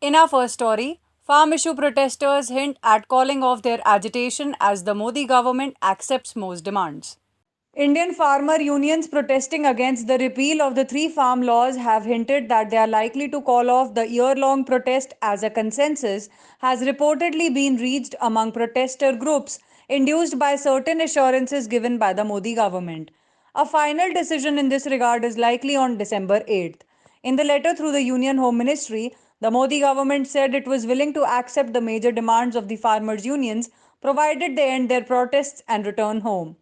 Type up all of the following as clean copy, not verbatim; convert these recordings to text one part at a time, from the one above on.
In our first story, farm issue protesters hint at calling off their agitation as the Modi government accepts most demands. Indian farmer unions protesting against the repeal of the three farm laws have hinted that they are likely to call off the year long protest as a consensus has reportedly been reached among protester groups, induced by certain assurances given by the Modi government. A final decision in this regard is likely on December 8th. In the letter through the Union Home Ministry, the Modi government said it was willing to accept the major demands of the farmers' unions provided they end their protests and return home.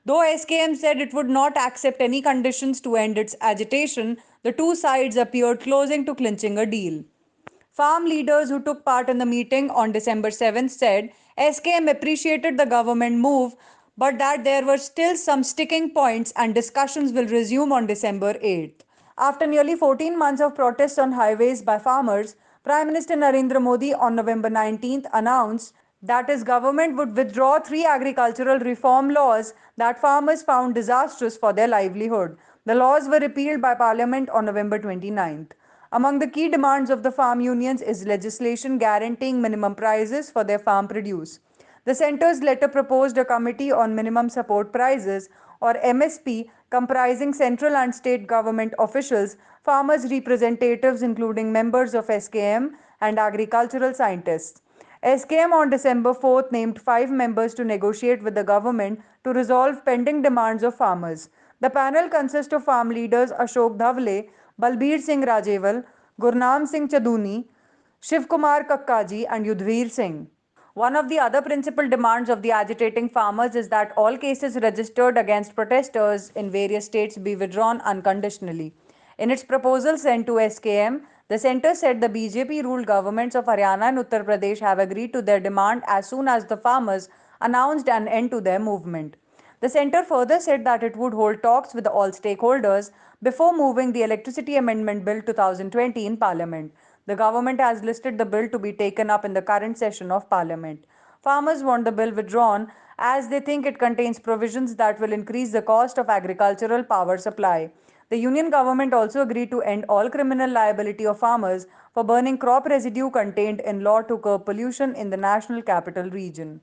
Though SKM said it would not accept any conditions to end its agitation, the two sides appeared closing to clinching a deal. Farm leaders who took part in the meeting on December 7th said SKM appreciated the government move, but that there were still some sticking points and discussions will resume on December 8th. After nearly 14 months of protests on highways by farmers, Prime Minister Narendra Modi on November 19th announced that his government would withdraw three agricultural reform laws that farmers found disastrous for their livelihood. The laws were repealed by Parliament on November 29th. Among the key demands of the farm unions is legislation guaranteeing minimum prices for their farm produce. The centre's letter proposed a committee on minimum support prices or MSP comprising central and state government officials, farmers' representatives including members of SKM and agricultural scientists. SKM on December 4th named five members to negotiate with the government to resolve pending demands of farmers. The panel consists of farm leaders Ashok Dhavle, Balbir Singh Rajeval, Gurnam Singh Chaduni, Shiv Kumar Kakkaji, and Yudhvir Singh. One of the other principal demands of the agitating farmers is that all cases registered against protesters in various states be withdrawn unconditionally. In its proposal sent to SKM, the centre said the BJP ruled governments of Haryana and Uttar Pradesh have agreed to their demand as soon as the farmers announced an end to their movement. The centre further said that it would hold talks with all stakeholders before moving the Electricity Amendment Bill 2020 in Parliament. The government has listed the bill to be taken up in the current session of Parliament. Farmers want the bill withdrawn as they think it contains provisions that will increase the cost of agricultural power supply. The union government also agreed to end all criminal liability of farmers for burning crop residue contained in law to curb pollution in the national capital region.